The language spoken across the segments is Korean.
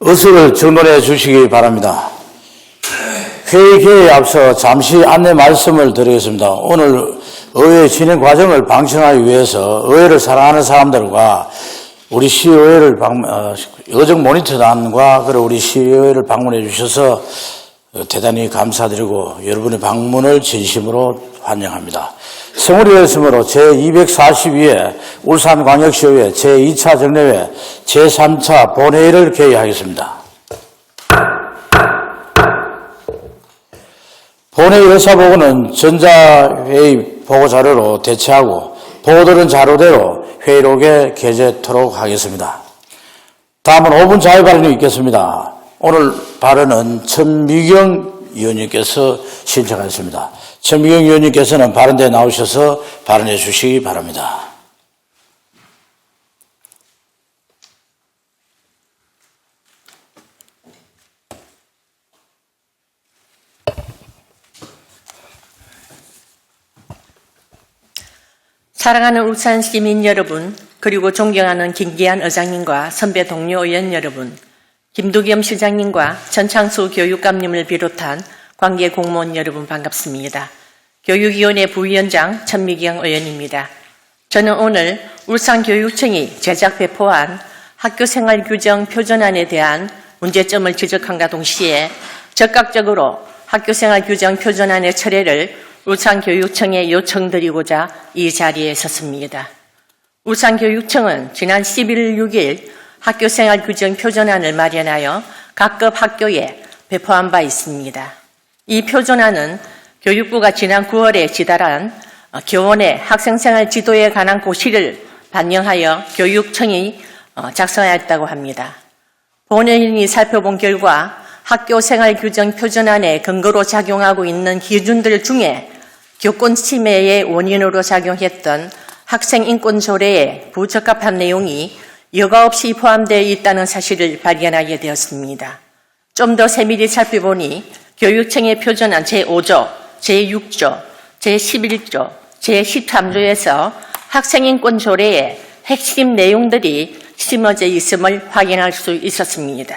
의석을 정돈해 주시기 바랍니다. 회의 개회에 앞서 잠시 안내 말씀을 드리겠습니다. 오늘 의회 진행 과정을 방치하기 위해서 의회를 사랑하는 사람들과 우리 시의회를 여정 모니터단과 그리고 우리 시의회를 방문해 주셔서 대단히 감사드리고 여러분의 방문을 진심으로 환영합니다. 성우리 열심으로 제242회 울산광역시의회 제2차 정례회 제3차 본회의를 개의하겠습니다. 본회의 의사보고는 전자회의 보고자료로 대체하고 보고드린 자료대로 회의록에 게재토록 하겠습니다. 다음은 5분 자유 발언이 있겠습니다. 오늘 발언은 천미경 의원님께서 신청하셨습니다. 천미경 의원님께서는 발언대에 나오셔서 발언해 주시기 바랍니다. 사랑하는 울산 시민 여러분, 그리고 존경하는 김기한 의장님과 선배 동료 의원 여러분, 김두겸 시장님과 전창수 교육감님을 비롯한 관계 공무원 여러분 반갑습니다. 교육위원회 부위원장 천미경 의원입니다. 저는 오늘 울산교육청이 제작 배포한 학교생활규정 표준안에 대한 문제점을 지적함과 동시에 적극적으로 학교생활규정 표준안의 철회를 울산교육청에 요청드리고자 이 자리에 섰습니다. 울산교육청은 지난 11월 6일 학교생활규정 표준안을 마련하여 각급 학교에 배포한 바 있습니다. 이 표준안은 교육부가 지난 9월에 지달한 교원의 학생생활 지도에 관한 고시를 반영하여 교육청이 작성하였다고 합니다. 본회의원이 살펴본 결과 학교생활규정 표준안에 근거로 작용하고 있는 기준들 중에 교권 침해의 원인으로 작용했던 학생인권조례에 부적합한 내용이 여과 없이 포함되어 있다는 사실을 발견하게 되었습니다. 좀 더 세밀히 살펴보니 교육청의 표준안 제5조, 제6조, 제11조, 제13조에서 학생인권조례의 핵심 내용들이 심어져 있음을 확인할 수 있었습니다.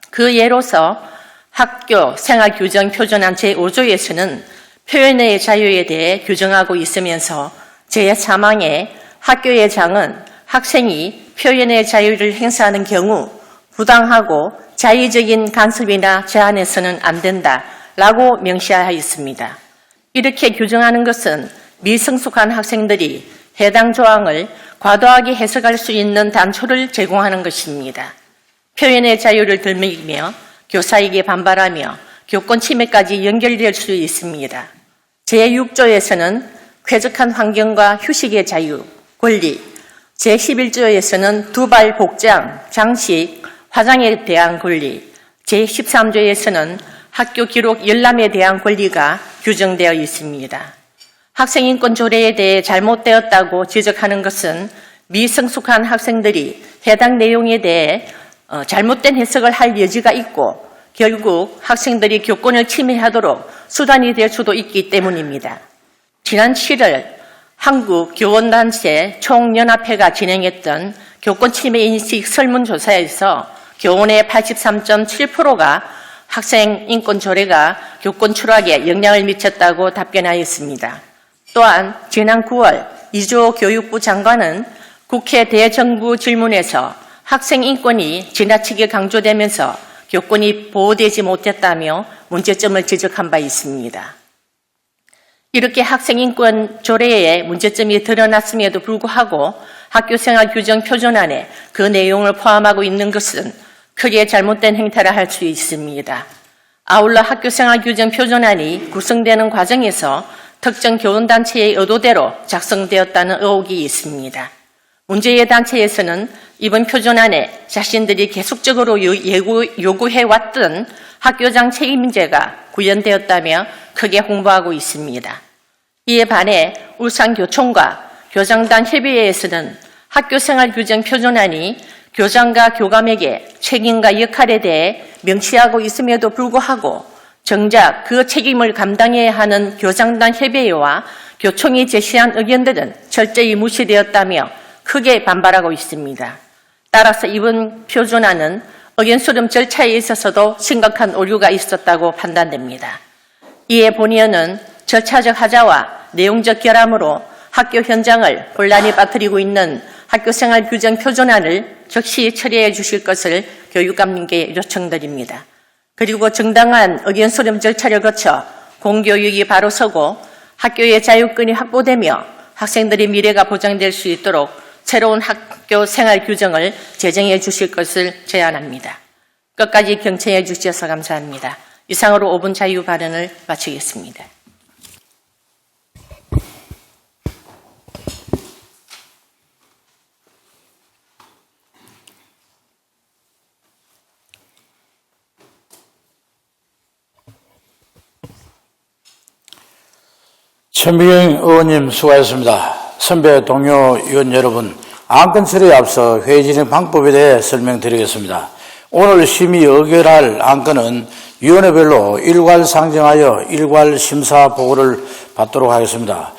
그 예로서 학교 생활규정 표준안 제5조에서는 표현의 자유에 대해 규정하고 있으면서 제3항에 학교의 장은 학생이 표현의 자유를 행사하는 경우 부당하고 자의적인 간섭이나 제한해서는 안 된다라고 명시하였습니다. 이렇게 규정하는 것은 미성숙한 학생들이 해당 조항을 과도하게 해석할 수 있는 단초를 제공하는 것입니다. 표현의 자유를 들먹이며 교사에게 반발하며 교권 침해까지 연결될 수 있습니다. 제6조에서는 쾌적한 환경과 휴식의 자유, 권리, 제11조에서는 두발 복장, 장식, 화장에 대한 권리, 제13조에서는 학교 기록 열람에 대한 권리가 규정되어 있습니다. 학생인권조례에 대해 잘못되었다고 지적하는 것은 미성숙한 학생들이 해당 내용에 대해 잘못된 해석을 할 여지가 있고 결국 학생들이 교권을 침해하도록 수단이 될 수도 있기 때문입니다. 지난 7월 한국교원단체 총연합회가 진행했던 교권 침해 인식 설문조사에서 교원의 83.7%가 학생인권조례가 교권 추락에 영향을 미쳤다고 답변하였습니다. 또한 지난 9월 이주호 교육부 장관은 국회 대정부 질문에서 학생인권이 지나치게 강조되면서 교권이 보호되지 못했다며 문제점을 지적한 바 있습니다. 이렇게 학생인권 조례에 문제점이 드러났음에도 불구하고 학교생활규정 표준안에 그 내용을 포함하고 있는 것은 크게 잘못된 행태라 할 수 있습니다. 아울러 학교생활규정 표준안이 구성되는 과정에서 특정 교원단체의 의도대로 작성되었다는 의혹이 있습니다. 문제의 단체에서는 이번 표준안에 자신들이 계속적으로 요구해왔던 학교장 책임제가 구현되었다며 크게 홍보하고 있습니다. 이에 반해 울산교총과 교장단 협의회에서는 학교생활규정 표준안이 교장과 교감에게 책임과 역할에 대해 명시하고 있음에도 불구하고 정작 그 책임을 감당해야 하는 교장단 협의회와 교총이 제시한 의견들은 철저히 무시되었다며 크게 반발하고 있습니다. 따라서 이번 표준안은 의견 수렴 절차에 있어서도 심각한 오류가 있었다고 판단됩니다. 이에 본위원은 절차적 하자와 내용적 결함으로 학교 현장을 혼란에 빠뜨리고 있는 학교생활 규정 표준안을 즉시 처리해 주실 것을 교육감님께 요청드립니다. 그리고 정당한 의견 수렴 절차를 거쳐 공교육이 바로 서고 학교의 자유권이 확보되며 학생들의 미래가 보장될 수 있도록 새로운 학교 생활 규정을 제정해 주실 것을 제안합니다. 끝까지 경청해 주셔서 감사합니다. 이상으로 5분 자유 발언을 마치겠습니다. 천비경 의원님 수고하셨습니다. 선배 동료 의원 여러분, 안건 처리에 앞서 회의 진행 방법에 대해 설명드리겠습니다. 오늘 심의 의결할 안건은 위원회별로 일괄 상정하여 일괄 심사 보고를 받도록 하겠습니다.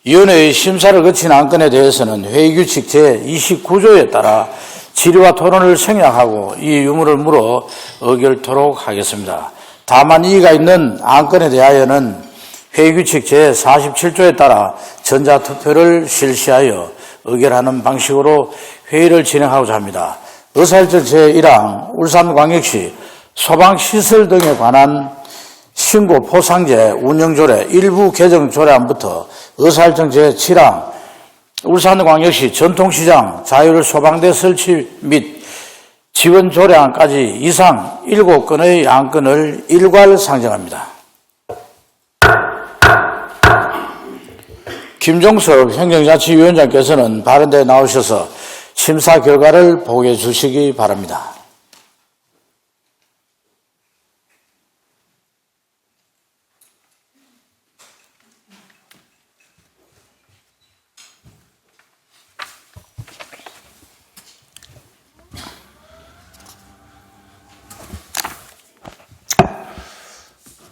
위원회의 심사를 거친 안건에 대해서는 회의규칙 제29조에 따라 질의와 토론을 생략하고 이 유무를 물어 의결토록 하겠습니다. 다만 이의가 있는 안건에 대하여는 회의규칙 제47조에 따라 전자투표를 실시하여 의결하는 방식으로 회의를 진행하고자 합니다. 의사일정 제1항 울산광역시 소방시설 등에 관한 신고 포상제 운영조례 일부 개정 조례안부터 의사일정 제7항 울산광역시 전통시장 자율 소방대 설치 및 지원 조례안까지 이상 7건의 안건을 일괄 상정합니다. 김종석 행정자치위원장께서는 발언대에 나오셔서 심사 결과를 보고해 주시기 바랍니다.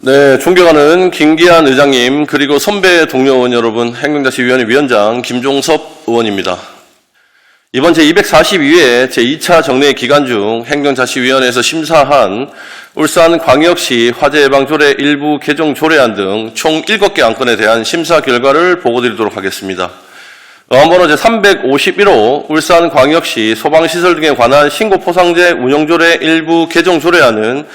네, 존경하는 김기한 의장님, 그리고 선배 동료 의원 여러분, 행정자치위원회 위원장 김종섭 의원입니다. 이번 제242회 제2차 정례 기간 중 행정자치위원회에서 심사한 울산광역시 화재예방조례 일부 개정 조례안 등 총 7개 안건에 대한 심사 결과를 보고드리도록 하겠습니다. 의안번호 제351호 울산광역시 소방시설 등에 관한 신고포상제 운영조례 일부 개정 조례안은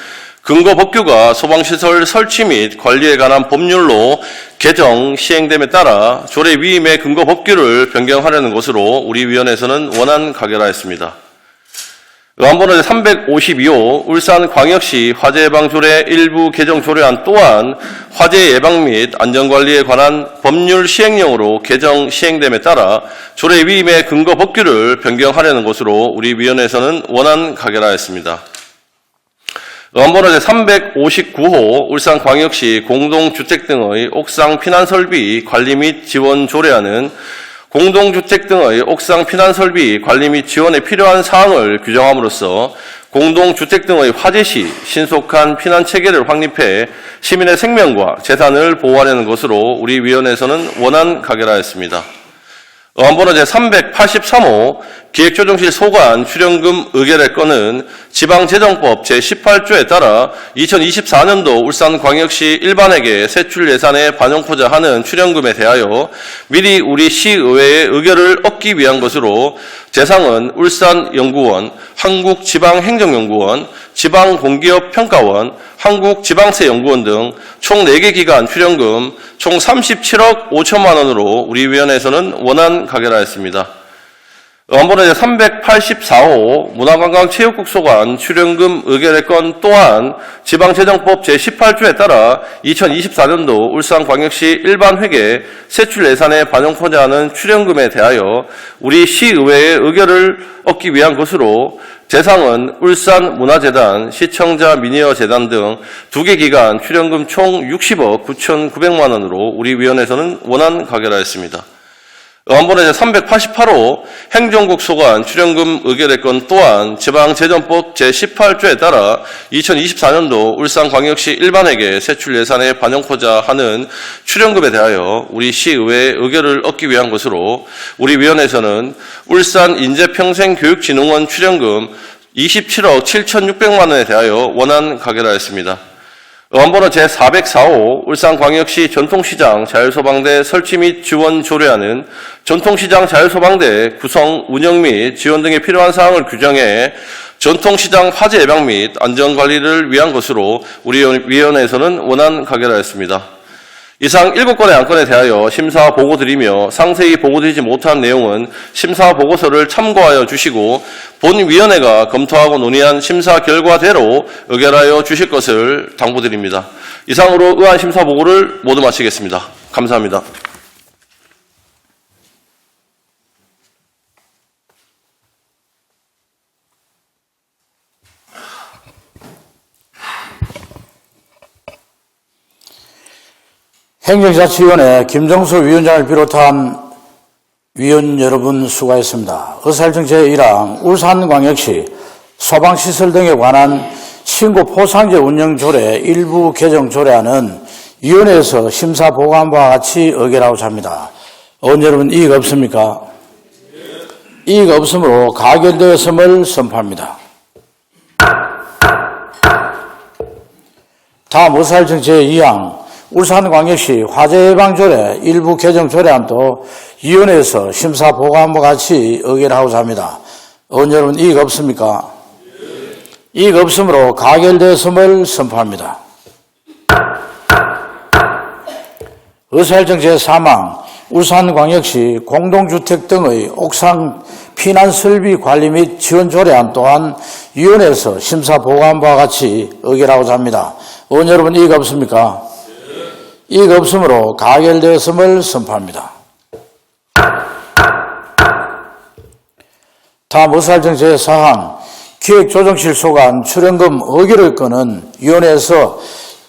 근거법규가 소방시설 설치 및 관리에 관한 법률로 개정, 시행됨에 따라 조례 위임의 근거법규를 변경하려는 것으로 우리 위원회에서는 원안 가결하였습니다. 의안번호 제352호 울산광역시 화재예방조례 일부 개정 조례안 또한 화재 예방 및 안전관리에 관한 법률 시행령으로 개정, 시행됨에 따라 조례 위임의 근거법규를 변경하려는 것으로 우리 위원회에서는 원안 가결하였습니다. 의안번호 제359호 울산광역시 공동주택 등의 옥상 피난설비 관리 및 지원 조례안은 공동주택 등의 옥상 피난설비 관리 및 지원에 필요한 사항을 규정함으로써 공동주택 등의 화재 시 신속한 피난체계를 확립해 시민의 생명과 재산을 보호하려는 것으로 우리 위원회에서는 원안 가결하였습니다. 의안번호 제383호 기획조정실 소관 출연금 의결의 건은 지방재정법 제18조에 따라 2024년도 울산광역시 일반회계 세출 예산에 반영코자 하는 출연금에 대하여 미리 우리 시의회의 의결을 얻기 위한 것으로 대상은 울산연구원, 한국지방행정연구원, 지방공기업평가원, 한국지방세연구원 등 총 4개 기관 출연금 총 37억 5천만 원으로 우리 위원회에서는 원안 가결하였습니다. 의안번호 제384호 문화관광체육국 소관 출연금 의결의 건 또한 지방재정법 제18조에 따라 2024년도 울산광역시 일반회계 세출 예산에 반영코자 하는 출연금에 대하여 우리 시의회의 의결을 얻기 위한 것으로 대상은 울산문화재단, 시청자 미니어 재단 등 2개 기관 출연금 총 60억 9,900만 원으로 우리 위원회에서는 원안 가결하였습니다. 의안번호 제388호 행정국 소관 출연금 의결의 건 또한 지방재정법 제18조에 따라 2024년도 울산광역시 일반회계 세출 예산에 반영코자 하는 출연금에 대하여 우리 시의회의 의결을 얻기 위한 것으로 우리 위원회에서는 울산인재평생교육진흥원 출연금 27억 7,600만 원에 대하여 원안 가결하였습니다. 의안번호 제404호 울산광역시 전통시장 자율소방대 설치 및 지원 조례안은 전통시장 자율소방대 구성, 운영 및 지원 등에 필요한 사항을 규정해 전통시장 화재 예방 및 안전관리를 위한 것으로 우리 위원회에서는 원안 가결하였습니다. 이상 7건의 안건에 대하여 심사 보고드리며 상세히 보고드리지 못한 내용은 심사 보고서를 참고하여 주시고 본위원회가 검토하고 논의한 심사 결과대로 의결하여 주실 것을 당부드립니다. 이상으로 의안 심사 보고를 모두 마치겠습니다. 감사합니다. 행정자치위원회 김정수 위원장을 비롯한 위원 여러분 수고하셨습니다. 의사일정 제1항 울산광역시 소방시설 등에 관한 신고 포상제 운영 조례 일부 개정 조례안은 위원회에서 심사 보고한 바와 같이 의결하고자 합니다. 의원 여러분 이의가 없습니까? 이의가 없으므로 가결되었음을 선포합니다. 다음 의사일정 제2항 울산광역시 화재예방조례 일부 개정 조례안도 위원회에서 심사 보고한 바와 같이 의결하고자 합니다. 의원 여러분 이의가 없습니까? 이의가 없으므로 가결되었음을 선포합니다. 의사일정 제3항 울산광역시 공동주택 등의 옥상 피난 설비 관리 및 지원 조례안 또한 위원회에서 심사 보고한 바와 같이 의결하고자 합니다. 의원 여러분 이의가 없습니까? 이의가 없으므로 가결되었음을 선포합니다. 다음 의사일정 제4항 기획조정실 소관 출연금 의결의 건은 위원회에서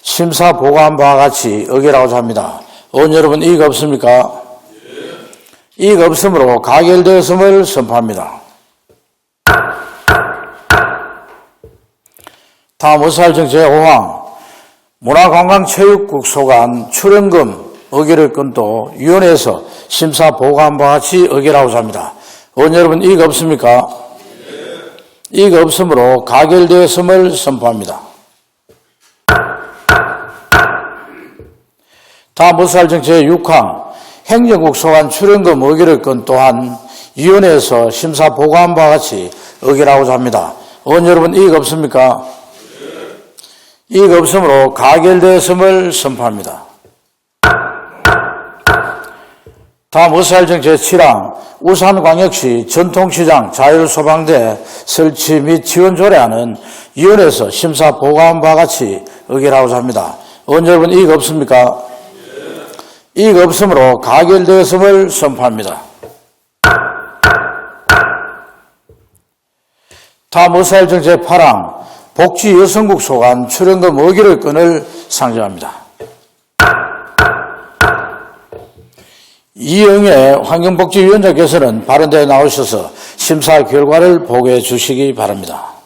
심사 보고한 바와 같이 의결하고자 합니다. 의원 여러분 이의가 없습니까? 이의가 없으므로 가결되었음을 선포합니다. 다음 의사일정 제5항 문화관광체육국 소관 출연금 의결의 건도 위원회에서 심사 보고한 바와 같이 의결하고자 합니다. 의원 여러분 이의가 없습니까? 이의가 없으므로 가결되었음을 선포합니다. 다음 의사일정 제6항 행정국 소관 출연금 의결의 건 또한 위원회에서 심사 보고한 바와 같이 의결하고자 합니다. 의원 여러분 이의가 없습니까? 이의가 없으므로 가결되었음을 선포합니다. 다음 의사일정 제7항 울산광역시 전통시장 자율소방대 설치 및 지원 조례안은 위원회에서 심사 보고한 바와 같이 의결하고자 합니다. 의원 여러분 이의가 없습니까? 이의가 없으므로 가결되었음을 선포합니다. 다음 의사일정 제8항 복지여성국 소관 출연금 의결의 건을 상정합니다. 이영애 환경복지위원장께서는 발언대에 나오셔서 심사 결과를 보고해 주시기 바랍니다.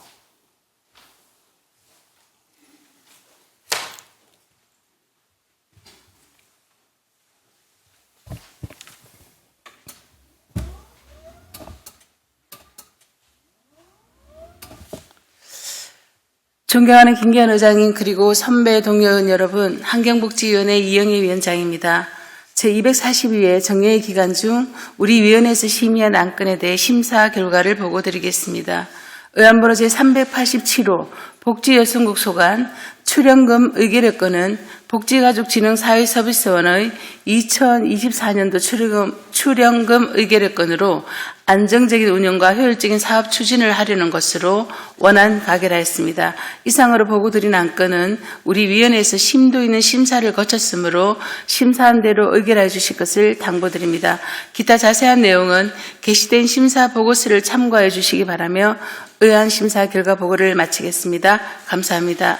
존경하는 김기현 의장님 그리고 선배 동료의원 여러분, 환경복지위원회 이영애 위원장입니다. 제242회 정례의 기간 중 우리 위원회에서 심의한 안건에 대해 심사 결과를 보고드리겠습니다. 의안번호 제387호 복지여성국 소관 출연금 의결의 건은 복지가족진흥사회서비스원의 2024년도 출연금 의결의 건으로 안정적인 운영과 효율적인 사업 추진을 하려는 것으로 원안 가결하였습니다. 이상으로 보고드린 안건은 우리 위원회에서 심도 있는 심사를 거쳤으므로 심사한 대로 의결해 주실 것을 당부드립니다. 기타 자세한 내용은 게시된 심사 보고서를 참고해 주시기 바라며 의안 심사 결과 보고를 마치겠습니다. 감사합니다.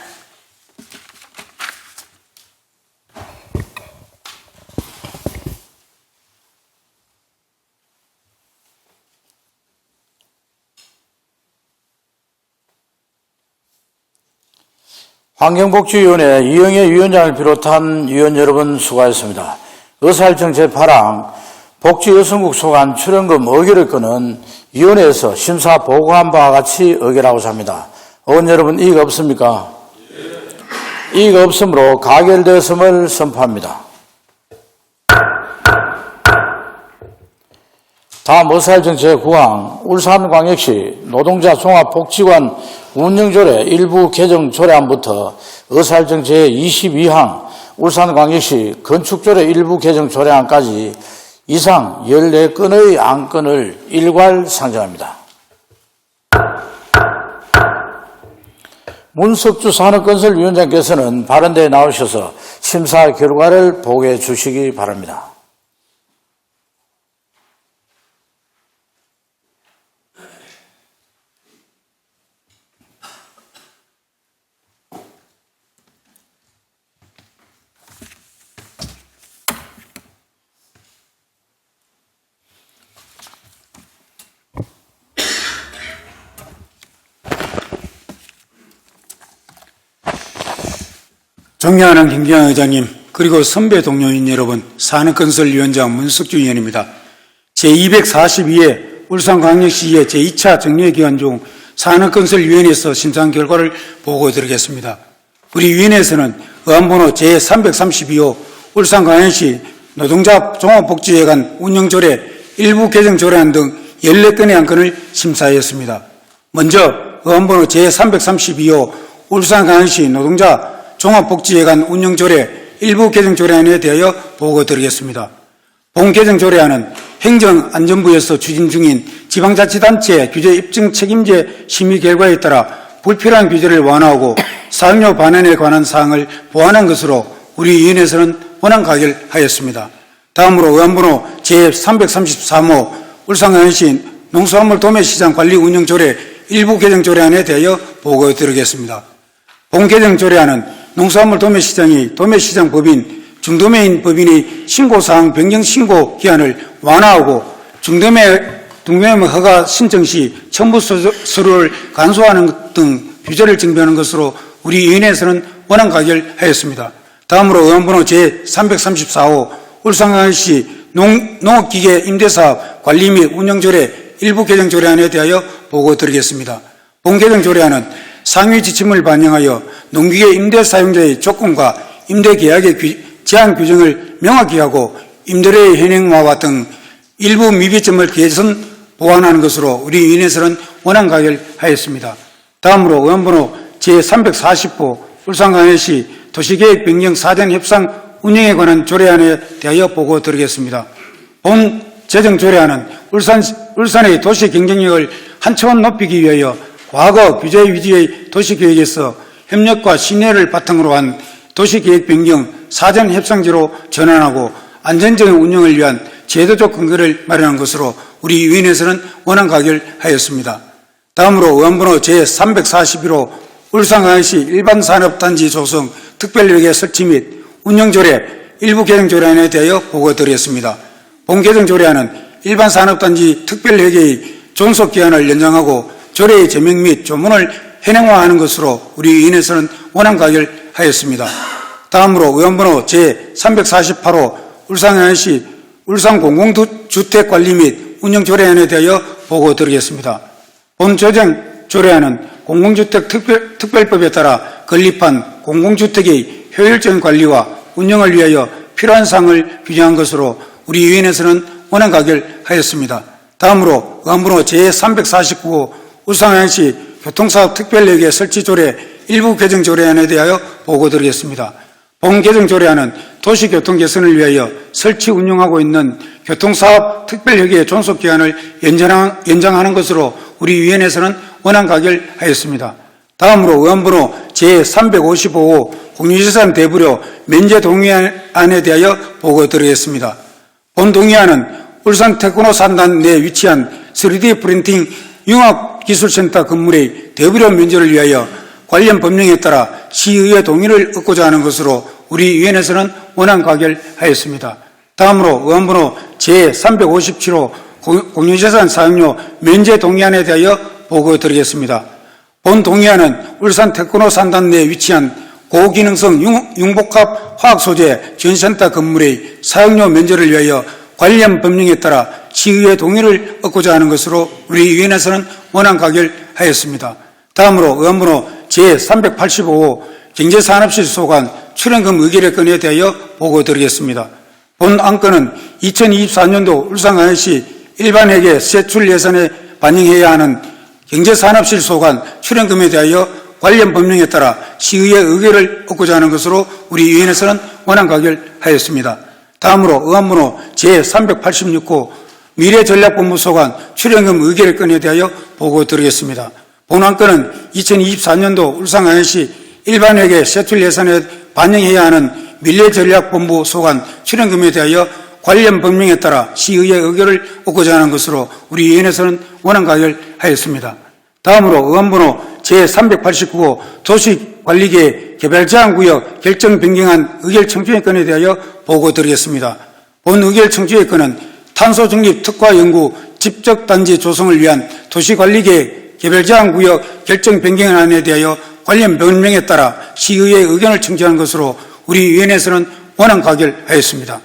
환경복지위원회 이영애 위원장을 비롯한 위원 여러분 수고하셨습니다. 의사일정 제8항 복지여성국 소관 출연금 의결의 건은 위원회에서 심사 보고한 바와 같이 의결하고 삽니다. 의원 여러분, 이의가 없습니까? 이의가 없으므로 가결되었음을 선포합니다. 다음 의사일정 제9항 울산광역시 노동자 종합복지관 운영조례 일부 개정 조례안부터 의사일정 제22항 울산광역시 건축조례 일부 개정 조례안까지 이상 14건의 안건을 일괄 상정합니다. 문석주 산업건설위원장께서는 발언대에 나오셔서 심사 결과를 보고해 주시기 바랍니다. 존경하는 김기현 의장님, 그리고 선배 동료인 여러분, 산업건설위원장 문석주 의원입니다. 제242회 울산광역시의 제2차 정례기간 중 산업건설위원회에서 심사한 결과를 보고드리겠습니다. 우리 위원회에서는 의안번호 제332호 울산광역시 노동자 종합복지회관 운영조례 일부 개정 조례안 등 14건의 안건을 심사하였습니다. 먼저 의안번호 제332호 울산광역시 노동자 종합복지회관 운영조례 일부 개정조례안에 대하여 보고드리겠습니다. 본 개정조례안은 행정안전부에서 추진 중인 지방자치단체 규제 입증 책임제 심의 결과에 따라 불필요한 규제를 완화하고 사용료 반환에 관한 사항을 보완한 것으로 우리 위원회에서는 원안 가결하였습니다. 다음으로 의안번호 제333호 울산광역시 농수산물 도매시장 관리 운영조례 일부 개정조례안에 대하여 보고드리겠습니다. 본 개정조례안은 농수산물 도매시장이 도매시장 법인, 중도매인 법인의 신고사항 변경 신고 기한을 완화하고 중도매 허가 신청 시 첨부 서류를 간소화하는 등 규제를 정비하는 것으로 우리 위원회에서는 원안 가결하였습니다. 다음으로 의안번호 제334호 울산광역시 농업기계 임대사업 관리 및 운영조례 일부 개정조례안에 대하여 보고드리겠습니다. 본 개정조례안은 상위 지침을 반영하여 농기계 임대 사용자의 조건과 임대 계약의 제한 규정을 명확히 하고 임대료의 현행화와 등 일부 미비점을 개선 보완하는 것으로 우리 위원회에서는 원안 가결하였습니다. 다음으로 의안번호 제340호 울산광역시 도시계획 변경 사전 협상 운영에 관한 조례안에 대하여 보고드리겠습니다. 본 제정 조례안은 울산의 도시 경쟁력을 한 차원 높이기 위하여 과거 규제 위주의 도시계획에서 협력과 신뢰를 바탕으로 한 도시계획 변경 사전 협상제로 전환하고 안전적인 운영을 위한 제도적 근거를 마련한 것으로 우리 위원회에서는 원안 가결하였습니다. 다음으로 의안번호 제341호 울산광역시 일반산업단지 조성 특별회계 설치 및 운영조례 일부 개정조례안에 대하여 보고드리겠습니다. 본 개정조례안은 일반산업단지 특별회계의 존속기한을 연장하고 조례의 제명 및 조문을 현행화하는 것으로 우리 위원회에서는 원안 가결하였습니다. 다음으로 의안번호 제348호 울산광역시 울산공공주택관리 및 운영조례안에 대하여 보고드리겠습니다. 본 조정 조례안은 공공주택 특별법에 따라 건립한 공공주택의 효율적인 관리와 운영을 위하여 필요한 사항을 규정한 것으로 우리 위원회에서는 원안 가결하였습니다. 다음으로 의안번호 제349호 울산광역시 교통사업 특별회계 설치조례 일부 개정조례안에 대하여 보고드리겠습니다. 본 개정조례안은 도시교통 개선을 위하여 설치 운영하고 있는 교통사업 특별회계 존속기한을 연장하는 것으로 우리 위원회에서는 원안 가결하였습니다. 다음으로 의안번호 제355호 공유재산 대부료 면제 동의안에 대하여 보고드리겠습니다. 본 동의안은 울산 테크노 산단 내 위치한 3D 프린팅 융합기술센터 건물의 대부료 면제를 위하여 관련 법령에 따라 시의회 동의를 얻고자 하는 것으로 우리 위원회에서는 원안 가결하였습니다. 다음으로 의안번호 제357호 공유재산 사용료 면제 동의안에 대하여 보고드리겠습니다. 본 동의안은 울산 테크노 산단 내 위치한 고기능성 융복합 화학소재 전센터 건물의 사용료 면제를 위하여 관련 법령에 따라 시의회 동의를 얻고자 하는 것으로 우리 위원회에서는 원안 가결하였습니다. 다음으로 의원번호 제385호 경제산업실 소관 출연금 의결의 건에 대하여 보고드리겠습니다. 본 안건은 2024년도 울산광역시 일반회계 세출 예산에 반영해야 하는 경제산업실 소관 출연금에 대하여 관련 법령에 따라 시의회 의결을 얻고자 하는 것으로 우리 위원회에서는 원안 가결하였습니다. 다음으로 의원번호 제386호 미래전략본부 소관 출연금 의결의 건에 대하여 보고드리겠습니다. 본 안건은 2024년도 울산광역시 일반회계 세출 예산에 반영해야 하는 미래전략본부 소관 출연금에 대하여 관련 법령에 따라 시의회 의결을 얻고자 하는 것으로 우리 위원회에서는 원안 가결하였습니다. 다음으로 의원번호 제389호 도시관리계 개발제한구역 결정 변경안 의결 청구의 건에 대하여 보고드리겠습니다. 본 의결 청구의 건은 탄소중립 특화 연구 집적단지 조성을 위한 도시관리계 개발제한구역 결정 변경안에 대하여 관련 법령에 따라 시의회 의견을 청구한 것으로 우리 위원회에서는 원안 가결하였습니다.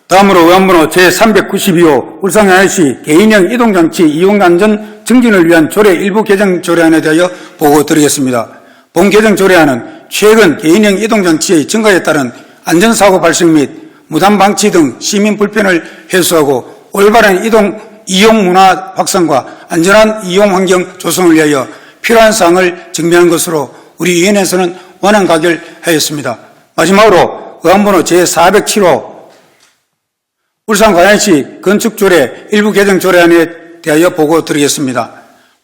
다음으로 의원번호 제392호 울산광역시 개인형 이동장치 이용안전 증진을 위한 조례 일부 개정 조례안에 대하여 보고드리겠습니다. 본 개정 조례안은 최근 개인형 이동장치의 증가에 따른 안전사고 발생 및 무단 방치 등 시민 불편을 해소하고 올바른 이용 문화 확산과 안전한 이용 환경 조성을 위하여 필요한 사항을 정비한 것으로 우리 위원회에서는 원안 가결하였습니다. 마지막으로 의원번호 제407호 울산광역시 건축조례 일부 개정 조례안에 대하여 보고드리겠습니다.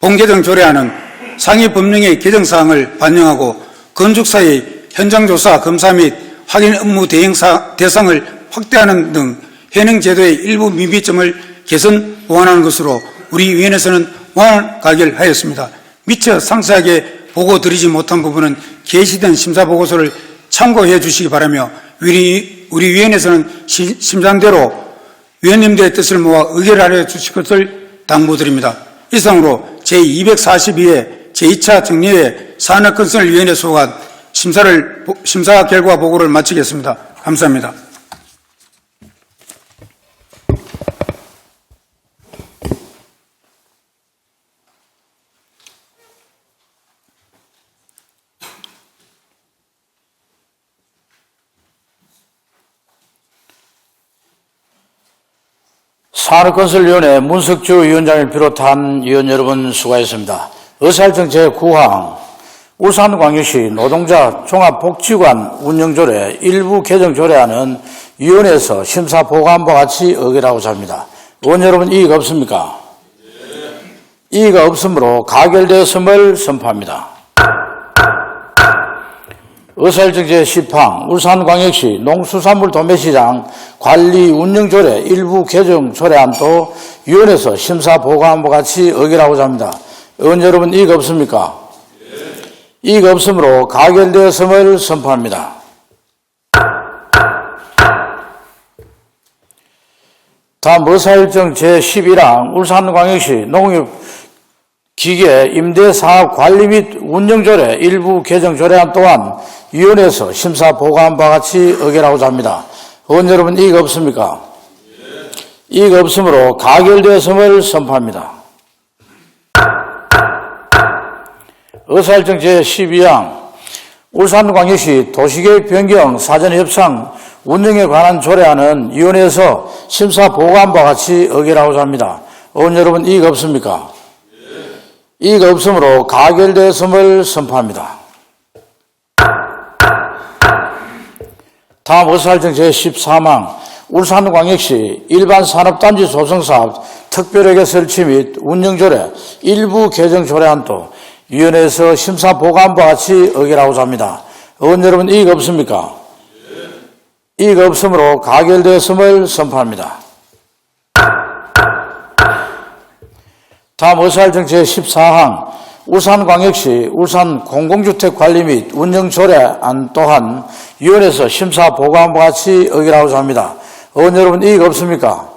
본 개정 조례안은 상위 법령의 개정사항을 반영하고 건축사의 현장조사, 검사 및 확인 업무 대상을 확대하는 등 현행제도의 일부 미비점을 개선 보완하는 것으로 우리 위원회에서는 원안 가결하였습니다. 미처 상세하게 보고드리지 못한 부분은 게시된 심사보고서를 참고해 주시기 바라며 우리 위원회에서는 심사대로 위원님들의 뜻을 모아 의결하여 주실 것을 당부드립니다. 이상으로 제242회 제2차 정례회 산업건설위원회 소관 심사 결과 보고를 마치겠습니다. 감사합니다. 산업건설위원회 문석주 위원장을 비롯한 위원 여러분 수고하셨습니다. 의사일정 제9항 울산광역시 노동자 종합복지관 운영조례 일부 개정조례안은 위원회에서 심사보고함과 같이 의결하고자 합니다. 의원 여러분 이의가 없습니까? 이의가 없으므로 가결되었음을 선포합니다. 의사일정 제10항 울산광역시 농수산물 도매시장 관리 운영조례 일부 개정 조례안도 위원회에서 심사보고함과 같이 의결하고자 합니다. 의원 여러분 이의가 없습니까? 이의가 없으므로 가결되었음을 선포합니다. 다음 의사일정 제11항 울산광역시 농협기계 임대사업 관리 및 운영조례 일부 개정 조례안 또한 위원회에서 심사보고한 바 같이 의결하고자 합니다. 의원 여러분 이의가 없습니까? 이의가 없으므로 가결되었음을 선포합니다. 의사일정 제12항 울산광역시 도시계획 변경 사전협상 운영에 관한 조례안은 위원회에서 심사보고한 바 같이 의결하고자 합니다. 의원 여러분 이의가 없습니까? 이의가 없으므로 가결되었음을 선포합니다. 다음 의사일정 제13항 울산광역시 일반산업단지 조성사업 특별회계 설치 및 운영조례 일부 개정 조례안도 위원회에서 심사보고한 바 같이 의결하고자 합니다. 의원 여러분 이의가 없습니까? 이의가 없으므로 가결되었음을 선포합니다. 다음 의사일정 제14항 울산광역시 울산 공공주택 관리 및 운영 조례안 또한 위원회에서 심사보고한 바 같이 의결하고자 합니다. 의원 여러분 이의가 없습니까?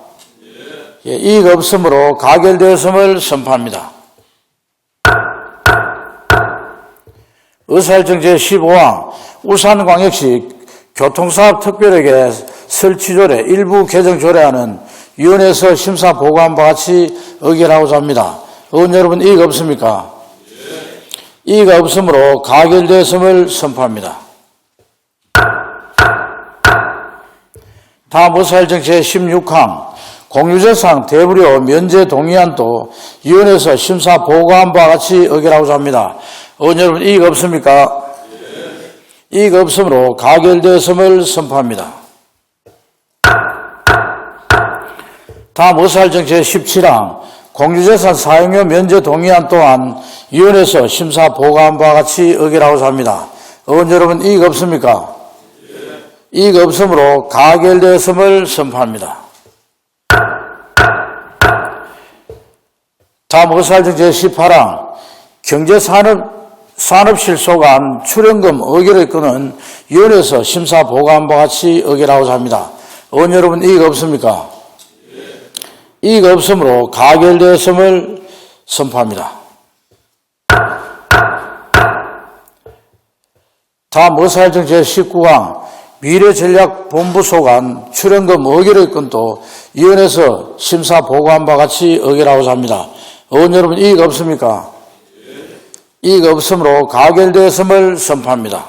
이의가 없으므로 가결되었음을 선포합니다. 의사일정 제15항 울산광역시 교통사업특별회계 설치조례 일부 개정 조례안은 위원회에서 심사 보고한 바와 같이 의결하고자 합니다. 의원 여러분, 이의가 없습니까? 이의가 없으므로 가결되었음을 선포합니다. 다음 의사일정 제16항 공유재산 대부료 면제 동의안도 위원회에서 심사 보고한 바와 같이 의결하고자 합니다. 의원 여러분, 이의가 없습니까? 이의가 없으므로 가결되었음을 선포합니다. 다음 의사일정 제17항 공유재산 사용료 면제 동의안 또한 위원회에서 심사 보고한 바와 같이 의결하고자 합니다. 의원 여러분, 이의가 없습니까? 이의가 없으므로 가결되었음을 선포합니다. 다음 의사일정 제18항 경제산업실소간 출연금 의결의 건은 위원회에서 심사 보고한 바와 같이 의결하고자 합니다. 의원 여러분, 이의가 없습니까? 이의가 없으므로 가결되었음을 선포합니다. 다음 의사일정 제19항 미래전략본부소관 출연금 의결의 건도 위원회에서 심사 보고한 바와 같이 의결하고자 합니다. 의원 여러분, 이의가 없습니까? 이의가 없으므로 가결되었음을 선포합니다.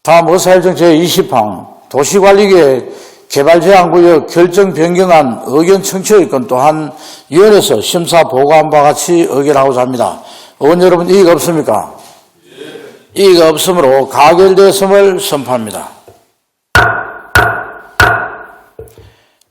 다음 의사일정 제20항 도시관리계획 개발제한구역 결정 변경안 의견 청취의 건 또한 위원회에서 심사 보고한 바와 같이 의결하고자 합니다. 의원 여러분, 이의가 없습니까? 이의가 없으므로 가결되었음을 선포합니다.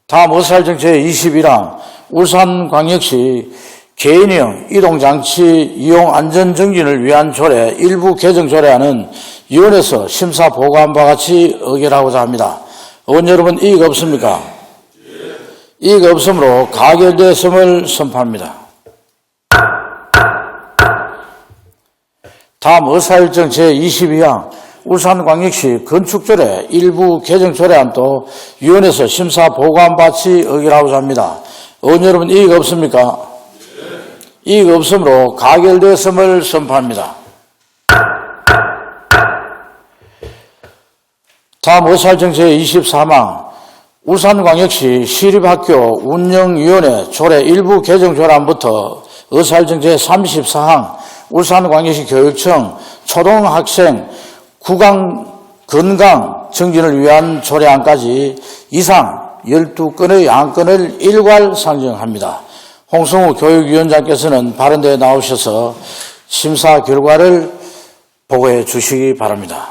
다음 의사일정 제21항 울산광역시 개인형 이동장치 이용 안전정진을 위한 조례 일부 개정 조례안은 위원회에서 심사 보고한 바와 같이 의결하고자 합니다. 의원 여러분, 이의가 없습니까? 이의가 없으므로 가결되었음을 선포합니다. 다음 의사일정 제22항 울산광역시 건축조례 일부 개정 조례안도 위원회에서 심사 보고한 바와 같이 의결하고자 합니다. 의원 여러분, 이의가 없습니까? 이의가 없으므로 가결되었음을 선포합니다. 다음 의사일정 제23항 울산광역시 시립학교 운영위원회 조례 일부 개정 조례안부터 의사일정 제34항 울산광역시 교육청 초등학생 구강 건강 정진을 위한 조례안까지 이상 12건의 안건을 일괄 상정합니다. 홍성우 교육위원장께서는 발언대에 나오셔서 심사 결과를 보고해 주시기 바랍니다.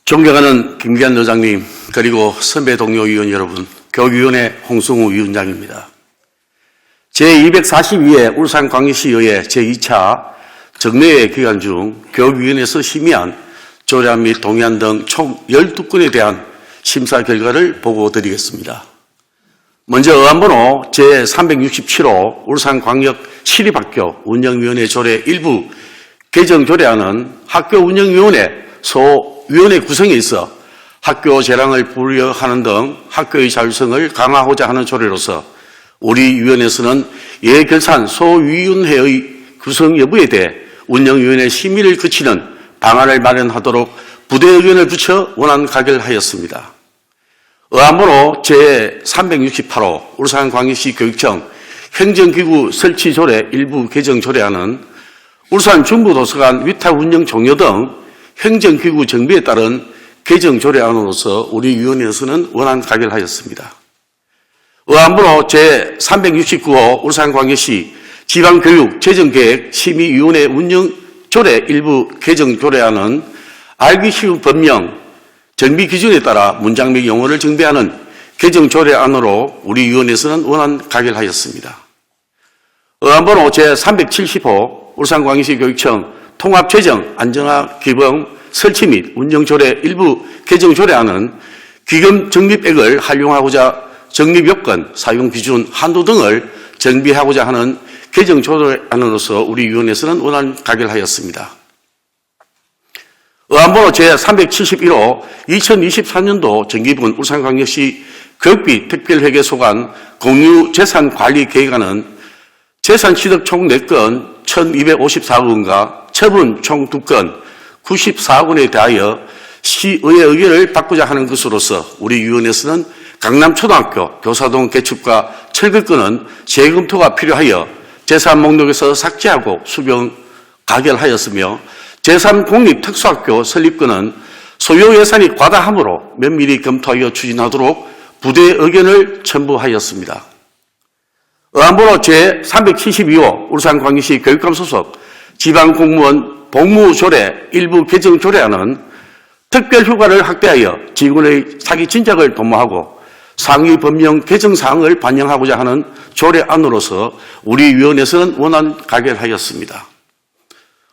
존경하는 김기한 의장님, 그리고 선배 동료 위원 여러분, 교육위원회 홍성우 위원장입니다. 제242회 울산광역시의회 제2차 정례회 기간 중 교육위원회에서 심의한 조례안 및 동의안 등 총 12건에 대한 심사 결과를 보고드리겠습니다. 먼저 의안번호 제367호 울산광역 시립학교 운영위원회 조례 일부 개정 조례안은 학교 운영위원회 소위원회 구성에 있어 학교 재량을 불려하는 등 학교의 자율성을 강화하고자 하는 조례로서 우리 위원회에서는 예결산 소위원회의 구성 여부에 대해 운영위원회 심의를 거치는 방안을 마련하도록 부대의견을 붙여 원안 가결하였습니다. 의안번호 제368호 울산광역시 교육청 행정기구 설치 조례 일부 개정 조례안은 울산 중부도서관 위탁 운영 종료 등 행정기구 정비에 따른 개정 조례안으로서 우리 위원회에서는 원안 가결하였습니다. 의안번호 제369호 울산광역시 지방교육 재정계획 심의위원회 운영 조례 일부 개정 조례안은 알기 쉬운 법령 정비 기준에 따라 문장 및 용어를 정비하는 개정 조례안으로 우리 위원회에서는 원안 가결하였습니다. 의안번호 제370호 울산광역시 교육청 통합재정 안정화 기금 설치 및 운영 조례 일부 개정 조례안은 기금 적립액을 활용하고자 적립 요건, 사용 기준, 한도 등을 정비하고자 하는 개정 조례안으로서 우리 위원회에서는 원안 가결하였습니다. 의안번호 제371호 2024년도 정기분 울산광역시 교육비 특별회계 소관 공유재산관리계획안은 재산 취득 총 4건 1,254억 원과 처분 총 2건 94억 원에 대하여 시의회 의결을 받고자 하는 것으로서 우리 위원회에서는 강남초등학교 교사동 개축과 철거권은 재검토가 필요하여 재산 목록에서 삭제하고 수령 가결하였으며 제3공립특수학교 설립권은 소요 예산이 과다하므로 면밀히 검토하여 추진하도록 부대 의견을 첨부하였습니다. 의안번호 제372호 울산광역시 교육감 소속 지방공무원 복무조례 일부 개정 조례안은 특별휴가를 확대하여 직원의 사기 진작을 도모하고 상위 법령 개정 사항을 반영하고자 하는 조례안으로서 우리 위원회에서는 원안 가결하였습니다.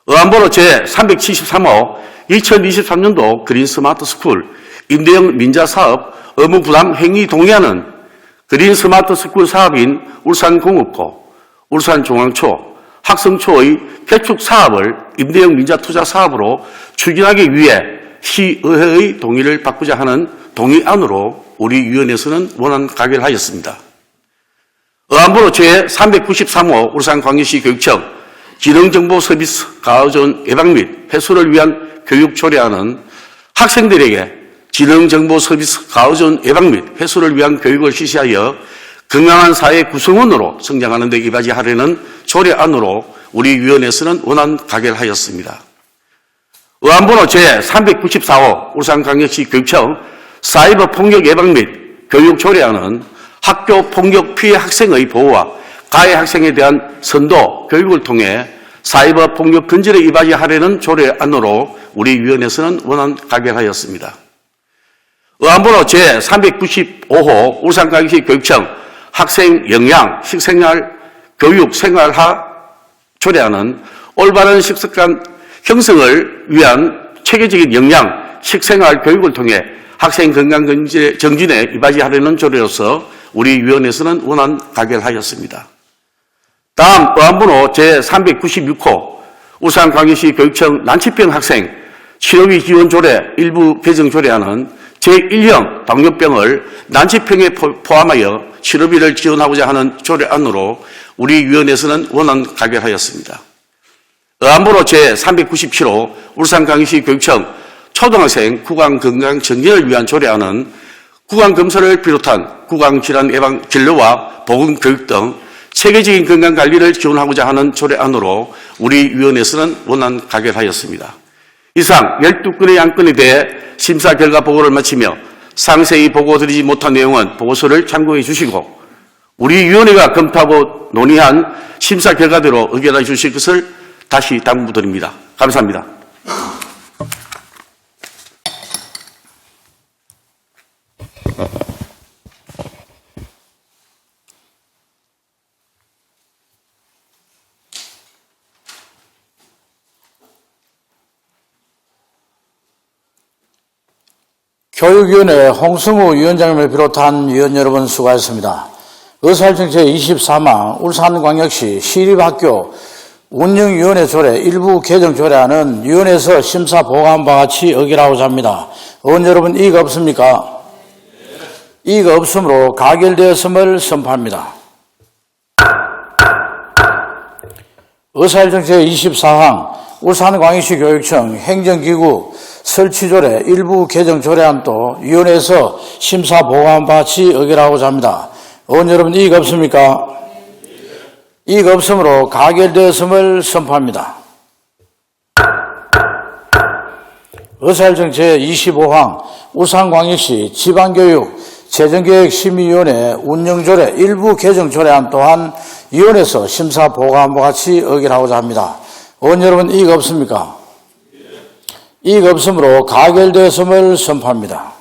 의안번호 제373호 2023년도 그린 스마트 스쿨 임대형 민자사업 의무부담 행위 동의안은 그린 스마트 스쿨 사업인 울산공업고, 울산중앙초, 학성초의 개축 사업을 임대형 민자 투자 사업으로 추진하기 위해 시의회의 동의를 받고자 하는 동의안으로 우리 위원회에서는 원안 가결하였습니다. 의안번호 제393호 울산광역시 교육청 지능정보 서비스 가허전 예방 및 해소를 위한 교육 조례안은 학생들에게 지능정보 서비스 가허전 예방 및 해소를 위한 교육을 실시하여 건강한 사회 구성원으로 성장하는 데 이바지하려는 조례안으로 우리 위원회에서는 원안 가결하였습니다. 의안번호 제394호 울산광역시 교육청 사이버 폭력 예방 및 교육 조례안은 학교 폭력 피해 학생의 보호와 가해 학생에 대한 선도 교육을 통해 사이버 폭력 근절에 이바지하려는 조례안으로 우리 위원회에서는 원안 가결하였습니다. 의안번호 제395호 울산광역시 교육청 학생 영양 식생활 교육 생활화 조례안은 올바른 식습관 형성을 위한 체계적인 영양 식생활 교육을 통해 학생 건강 정진에 이바지하려는 조례로서 우리 위원회에서는 원안 가결하였습니다. 다음 의안번호 제396호 울산광역시 교육청 난치병 학생 치료비 지원 조례 일부 개정 조례안은 제1형 당뇨병을 난치병에 포함하여 치료비를 지원하고자 하는 조례안으로 우리 위원회에서는 원안 가결하였습니다. 의안번호 제397호 울산광역시 교육청 초등학생 구강건강 정진을 위한 조례안은 구강검사를 비롯한 구강질환 예방 진료와 보건교육 등 체계적인 건강관리를 지원하고자 하는 조례안으로 우리 위원회에서는 원안 가결하였습니다. 이상 12건의 안건에 대해 심사 결과 보고를 마치며 상세히 보고드리지 못한 내용은 보고서를 참고해 주시고 우리 위원회가 검토하고 논의한 심사 결과대로 의견해 주실 것을 다시 당부드립니다. 감사합니다. 교육위원회 홍승우 위원장님을 비롯한 위원 여러분 수고하셨습니다. 의사일정 제24마 울산광역시 시립학교 운영위원회 조례 일부 개정 조례안은 위원회에서 심사 보고한 바와 같이 의결하고자 합니다. 의원 여러분 이의가 없습니까? 이의가 없으므로 가결되었음을 선포합니다. 의사일정 제24항 울산광역시 교육청 행정기구 설치조례 일부 개정 조례안도 위원회에서 심사 보고한 바와 같이 의결하고자 합니다. 의원 여러분 이의가 없습니까? 이의가 없으므로 가결되었음을 선포합니다. 의사일정 제25항 울산광역시 지방교육 재정계획심의위원회 운영조례 일부 개정 조례안 또한 위원회에서 심사 보고한 바와 같이 의결하고자 합니다. 의원 여러분 이의가 없습니까? 이의가 없으므로 가결되었음을 선포합니다.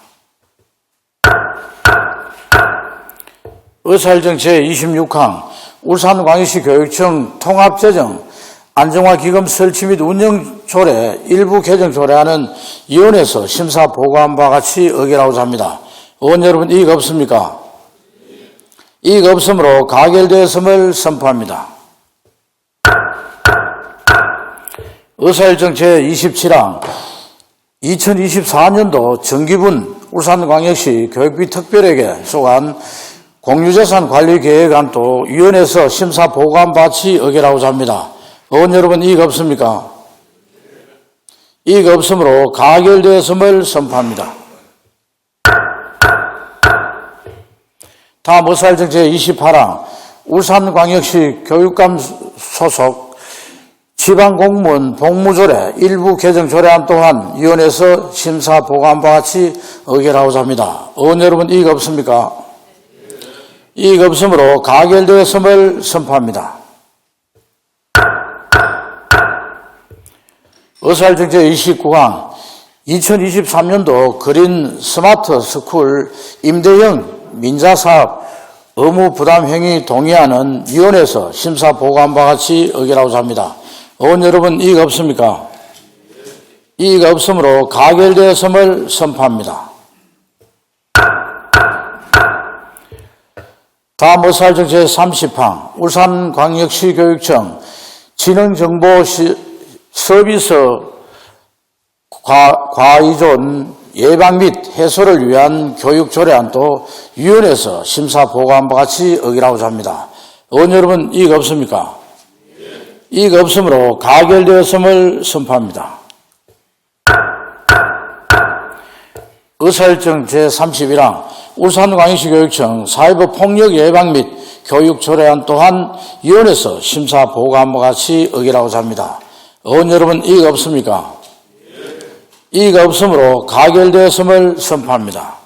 의사일정 제26항 울산광역시 교육청 통합재정 안정화기금 설치 및 운영조례 일부 개정 조례안은 위원회에서 심사 보고한 바와 같이 의결하고자 합니다. 의원 여러분 이의가 없습니까? 이의가 없으므로 가결되었음을 선포합니다. 의사일정 제27항 2024년도 정기분 울산광역시 교육비 특별회계 소관 공유재산관리계획안도 위원회에서 심사 보고한 바치 의결하고자 합니다. 의원 여러분, 이익 없습니까? 이익 없으므로 가결되었음을 선포합니다. 다음 의사일정 제28항 울산광역시 교육감 소속 지방공무원 복무조례 일부 개정 조례안 또한 위원회에서 심사 보고한 바와 같이 의결하고자 합니다. 의원 여러분, 이익 없습니까? 이익 없으므로 가결되었음을 선포합니다. 의사일정 제29항 2023년도 그린 스마트 스쿨 임대형 민자사업 의무 부담 행위 동의안은 위원회에서 심사 보고한 바와 같이 의결하고자 합니다. 의원 여러분, 이익 없습니까? 이익 없으므로 가결되었음을 선포합니다. 다음 의사일정 제30항 울산광역시 교육청 지능정보 서비스 과의존 예방 및 해소를 위한 교육 조례안도 위원회에서 심사 보고한 바와 같이 의결하고자 합니다. 의원 여러분, 이익 없습니까? 이익 없으므로 가결되었음을 선포합니다. 의사일정 제31항 울산광역시 교육청 사이버 폭력 예방 및 교육 조례안 또한 위원회에서 심사 보고한 바와 같이 의결하고자 합니다. 의원 여러분, 이익 없습니까? 이익 없으므로 가결되었음을 선포합니다.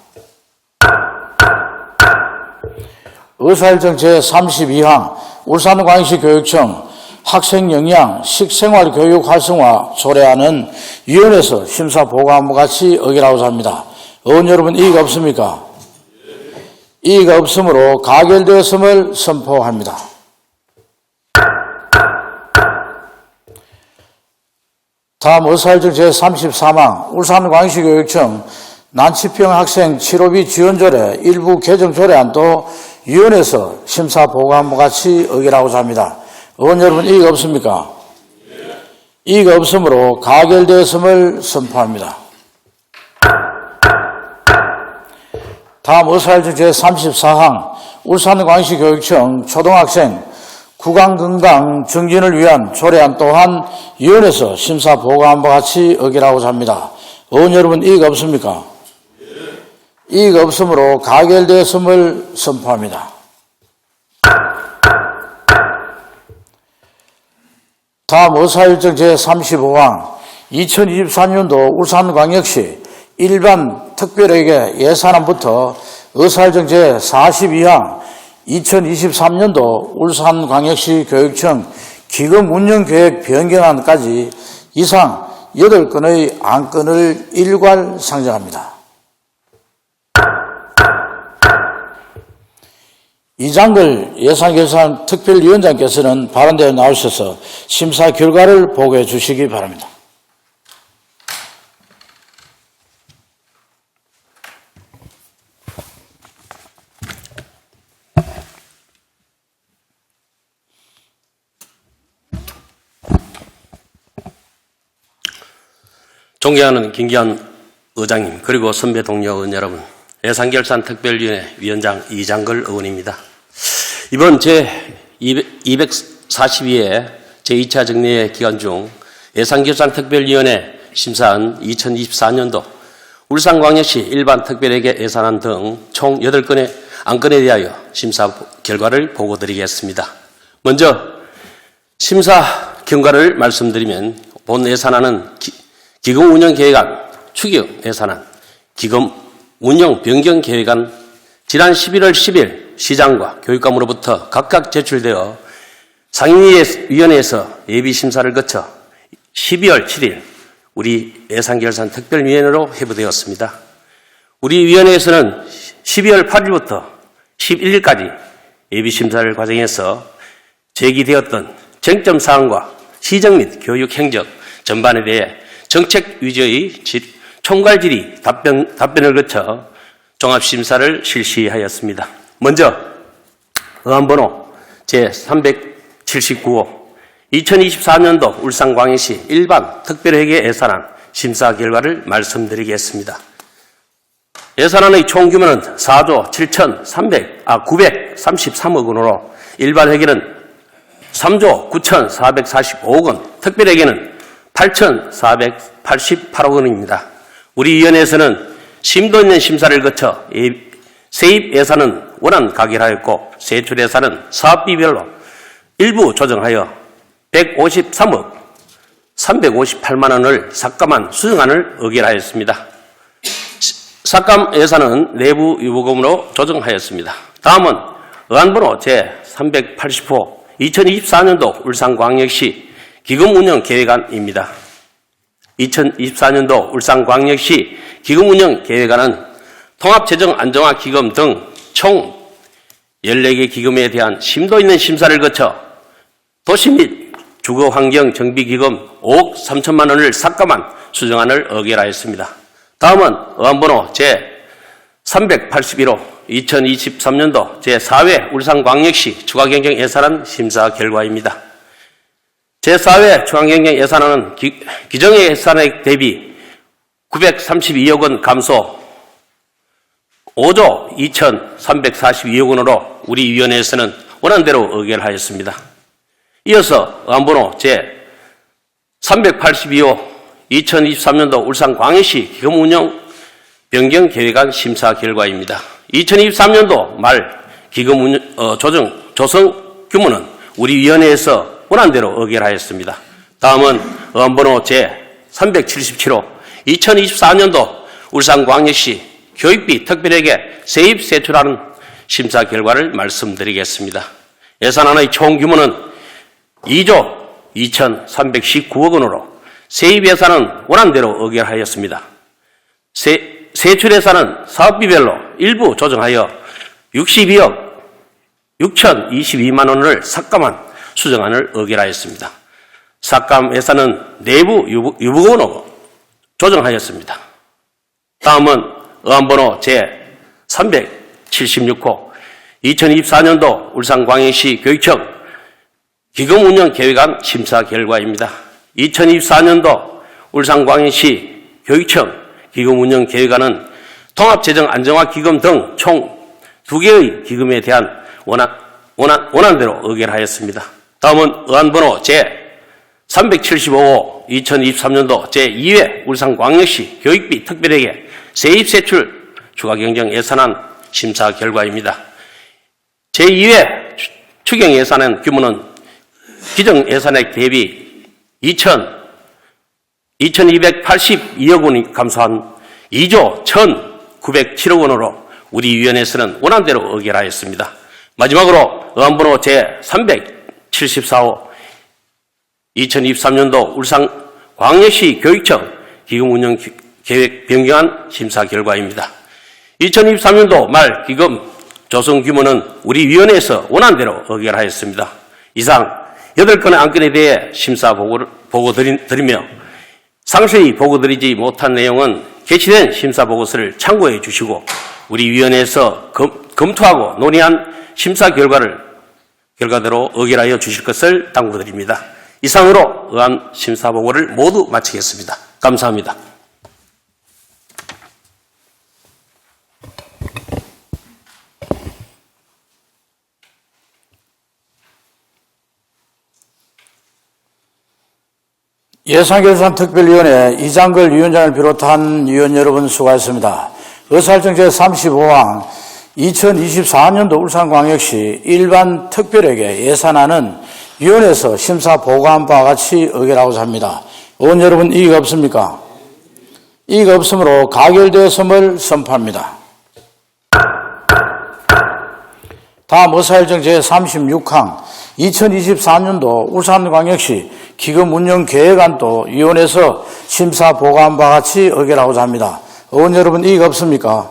의사일정 제32항 울산광역시 교육청 학생영양 식생활교육 활성화 조례안은 위원회에서 심사 보고한 바와 같이 의결하고자 합니다. 의원 여러분, 이익 없습니까? 이익 없으므로 가결되었음을 선포합니다. 다음 의사일정 제33항 울산광역시 교육청 난치병 학생 치료비 지원조례 일부 개정 조례안도 위원회에서 심사 보고한 바와 같이 의결하고자 합니다. 의원 여러분, 이익 없습니까? 이익 없으므로 가결되었음을 선포합니다. 다음 의사일정 제34항 울산광역시 교육청 초등학생 구강건강 증진을 위한 조례안 또한 위원회에서 심사 보고한 바와 같이 의결하고자 합니다. 의원 여러분, 이익 없습니까? 이익 없으므로 가결되었음을 선포합니다. 다음 의사일정 제35항 2024년도 울산광역시 일반 특별회계 예산안부터 의사일정 제42항 2023년도 울산광역시 교육청 기금 운영계획 변경안까지 이상 8건의 안건을 일괄 상정합니다. 이장글 예산결산 특별위원장께서는 발언대에 나오셔서 심사 결과를 보고해 주시기 바랍니다. 존경하는 김기한 의장님, 그리고 선배 동료 의원 여러분, 예산결산특별위원회 위원장 이장걸 의원입니다. 이번 제242회 제2차 정례 기간 중 예산결산특별위원회 심사한 2024년도 울산광역시 일반특별회계 예산안 등 총 8건의 안건에 대하여 심사 결과를 보고드리겠습니다. 먼저 심사 결과를 말씀드리면 본 예산안은 기금 운영 계획안, 추경 예산안, 기금 운영 변경 계획안 지난 11월 10일 시장과 교육감으로부터 각각 제출되어 상임위원회에서 예비심사를 거쳐 12월 7일 우리 예산결산특별위원회로 회부되었습니다. 우리 위원회에서는 12월 8일부터 11일까지 예비심사를 과정해서 제기되었던 쟁점사항과 시정 및 교육 행적 전반에 대해 정책 위주의 총괄 질의 답변을 거쳐 종합심사를 실시하였습니다. 먼저 의안번호 제379호 2024년도 울산광역시 일반 특별회계 예산안 심사 결과를 말씀드리겠습니다. 예산안의 총 규모는 4조 933억 원으로 일반 회계는 3조 9,445억 원, 특별회계는 8,488억 원입니다. 우리 위원회에서는 심도 있는 심사를 거쳐 세입 예산은 원안 가결하였고 세출 예산은 사업비별로 일부 조정하여 153억 358만 원을 삭감한 수정안을 의결하였습니다. 삭감 예산은 내부 유보금으로 조정하였습니다. 다음은 의안번호 제380호 2024년도 울산광역시 기금운영계획안입니다. 2024년도 울산광역시 기금운영계획안은 통합재정안정화기금 등 총 14개 기금에 대한 심도 있는 심사를 거쳐 도시 및 주거환경정비기금 5억 3천만 원을 삭감한 수정안을 의결하였습니다. 다음은 의안번호 제381호 2023년도 제4회 울산광역시 추가경정 예산안 심사 결과입니다. 제4회 추가경정 예산안은 기정의 예산액 대비 932억 원 감소 5조 2,342억 원으로 우리 위원회에서는 원안대로 의결하였습니다. 이어서 의안번호 제382호 2023년도 울산광역시 기금운영 변경계획안 심사 결과입니다. 2023년도 말 기금 조성 규모는 우리 위원회에서 원안대로 의결하였습니다. 다음은 의안번호 제377호 2024년도 울산광역시 교육비 특별회계 세입 세출하는 심사 결과를 말씀드리겠습니다. 예산안의 총 규모는 2조 2,319억 원으로 세입 예산은 원안대로 의결하였습니다. 세출 예산은 사업비별로 일부 조정하여 62억 6,022만 원을 삭감한 수정안을 의결하였습니다. 삭감 예산은 내부 유보금으로 조정하였습니다. 다음은 의안번호 제376호 2024년도 울산광역시 교육청 기금운영계획안 심사 결과입니다. 2024년도 울산광역시 교육청 기금운영계획안은 통합재정안정화기금 등 총 2개의 기금에 대한 원안대로 의결하였습니다. 다음은 의안번호 제375호 2023년도 제2회 울산광역시 교육비 특별회계 세입세출 추가경정 예산안 심사 결과입니다. 제2회 추경 예산안 규모는 기정 예산액 대비 2,282억 원이 감소한 2조 1,907억 원으로 우리 위원회에서는 원안대로 의결하였습니다. 마지막으로 의안번호 제374호 2023년도 울산광역시 교육청 기금운영계획 변경안 심사 결과입니다. 2023년도 말 기금 조성 규모는 우리 위원회에서 원안대로 의결하였습니다. 이상 8건의 안건에 대해 심사 보고 드리며 상세히 보고드리지 못한 내용은 게시된 심사 보고서를 참고해 주시고 우리 위원회에서 검토하고 논의한 심사 결과대로 의결하여 주실 것을 당부드립니다. 이상으로 의안 심사 보고를 모두 마치겠습니다. 감사합니다. 예산결산특별위원회 이장걸 위원장을 비롯한 위원 여러분 수고하셨습니다. 의사일정 제35항 2024년도 울산광역시 일반 특별회계 예산안은 위원회에서 심사 보고한 바와 같이 의결하고자 합니다. 의원 여러분 이의가 없습니까? 이의가 없으므로 가결되었음을 선포합니다. 다음 의사일정 제36항 2024년도 울산광역시 기금운영계획안도 위원회에서 심사 보고한 바와 같이 의결하고자 합니다. 의원 여러분 이의가 없습니까?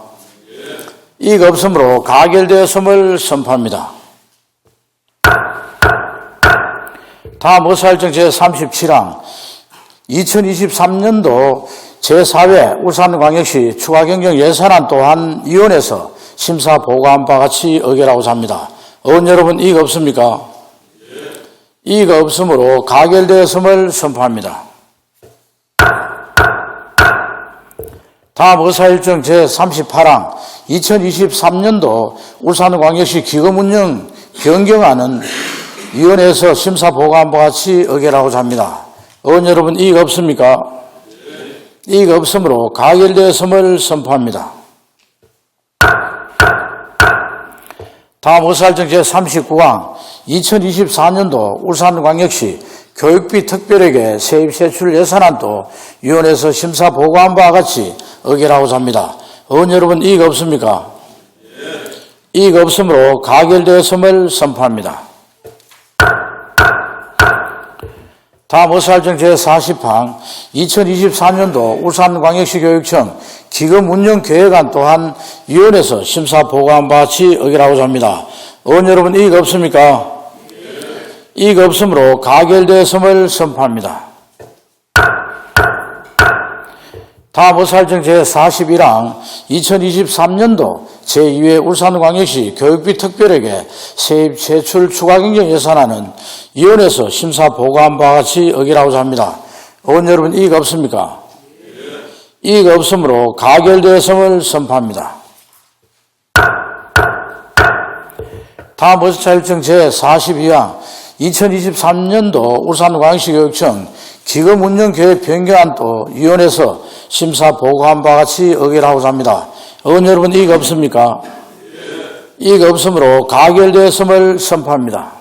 이의가 없으므로 가결되었음을 선포합니다. 다음 의사일정 제37항 2023년도 제4회 울산광역시 추가경정 예산안 또한 위원회에서 심사 보고한 바와 같이 의결하고자 합니다. 의원 여러분 이의가 없습니까? 이의가 없으므로 가결되었음을 선포합니다. 다음 의사일정 제38항 2023년도 울산광역시 기금운영 변경안은 위원회에서 심사 보고한 바와 같이 의결하고자 합니다. 의원 여러분, 이의가 없습니까? 이의가 없으므로 가결되었음을 선포합니다. 다음 의사일정 제39항 2024년도 울산광역시 교육비 특별회계 세입세출 예산안도 위원회에서 심사 보고한 바와 같이 의결하고자 합니다. 의원 여러분, 이의가 없습니까? 이의가 없으므로 가결되었음을 선포합니다. 다음 의사일정 제40항 2024년도 울산광역시 교육청 기금운영계획안 또한 위원회에서 심사 보고한 바와 같이 의결하고자 합니다. 의원 여러분, 이의가 없습니까? 이의가 없으므로 가결되었음을 선포합니다. 다음 의사일정 제41항 2023년도 제2회 울산광역시 교육비 특별회계 세입 세출 추가경정 예산안은 위원회에서 심사 보고한 바와 같이 의결하고자 합니다. 의원 여러분, 이의가 없습니까? 이의가 없으므로 가결되었음을 선포합니다. 다음 의사일정 제42항 2023년도 울산광역시 교육청 기금운영계획 변경안도 위원회에서 심사 보고한 바와 같이 의결하고자 합니다. 의원 여러분, 이의가 없습니까? 이의가 없으므로 가결되었음을 선포합니다.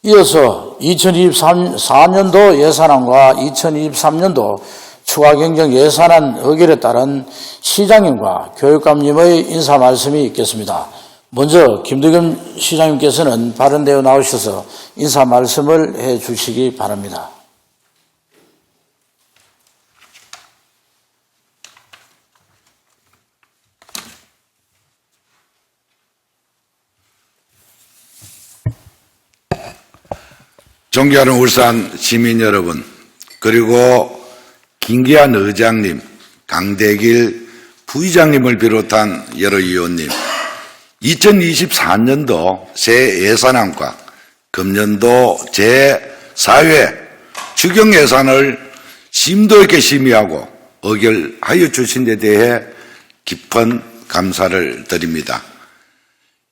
이어서 2024년도 예산안과 2023년도 추가경정 예산안 의결에 따른 시장님과 교육감님의 인사 말씀이 있겠습니다. 먼저 김덕겸 시장님께서는 발언되어 나오셔서 인사 말씀을 해 주시기 바랍니다. 존경하는 울산 시민 여러분, 그리고 김기한 의장님, 강대길 부의장님을 비롯한 여러 위원님, 2024년도 새 예산안과 금년도 제4회 추경 예산을 심도 있게 심의하고 의결하여 주신 데 대해 깊은 감사를 드립니다.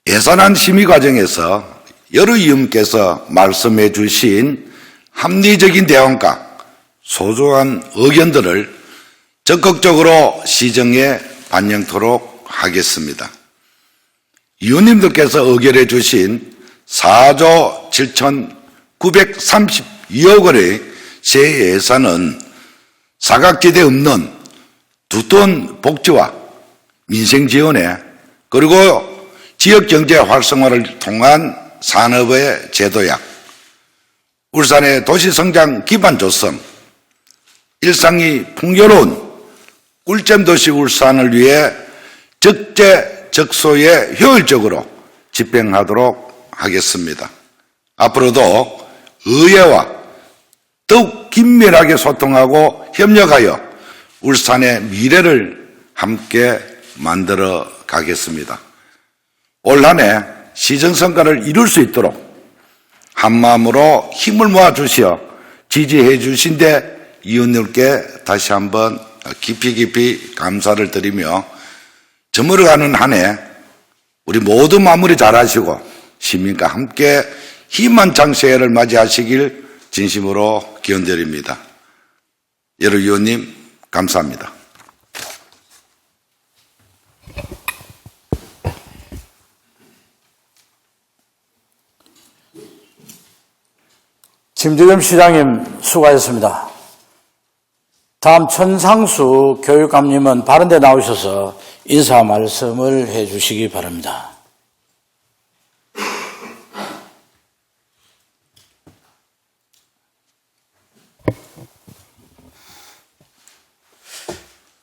예산안 심의 과정에서 여러 위원께서 말씀해 주신 합리적인 대응과 소중한 의견들을 적극적으로 시정에 반영토록 하겠습니다. 위원님들께서 의결해 주신 4조 7,932억 원의 새 예산은 사각지대 없는 두터운 복지와 민생 지원에 그리고 지역경제 활성화를 통한 산업의 제도약, 울산의 도시성장 기반 조성, 일상이 풍요로운 꿀잼 도시 울산을 위해 적재적소에 효율적으로 집행하도록 하겠습니다. 앞으로도 의회와 더욱 긴밀하게 소통하고 협력하여 울산의 미래를 함께 만들어 가겠습니다. 올 한 해 시정성과를 이룰 수 있도록 한마음으로 힘을 모아 주시어 지지해 주신 데 위원님께 다시 한번 깊이 감사를 드리며 저물어가는 한 해 우리 모두 마무리 잘하시고 시민과 함께 희망찬 새해를 맞이하시길 진심으로 기원드립니다. 여러 위원님 감사합니다. 김덕겸 시장님 수고하셨습니다. 다음 천상수 교육감님은 발언대 나오셔서 인사 말씀을 해 주시기 바랍니다.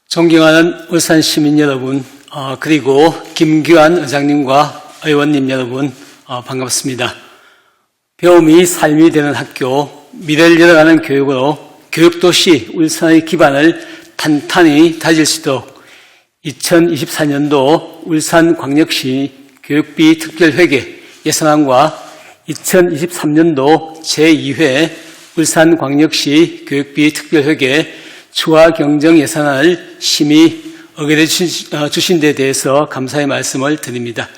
존경하는 울산 시민 여러분, 그리고 김규환 의장님과 의원님 여러분, 반갑습니다. 배움이 삶이 되는 학교, 미래를 열어가는 교육으로 교육도시 울산의 기반을 탄탄히 다질 수 있도록 2024년도 울산광역시 교육비 특별회계 예산안과 2023년도 제2회 울산광역시 교육비 특별회계 추가 경정 예산안을 심의 의결해 주신 데 대해서 감사의 말씀을 드립니다.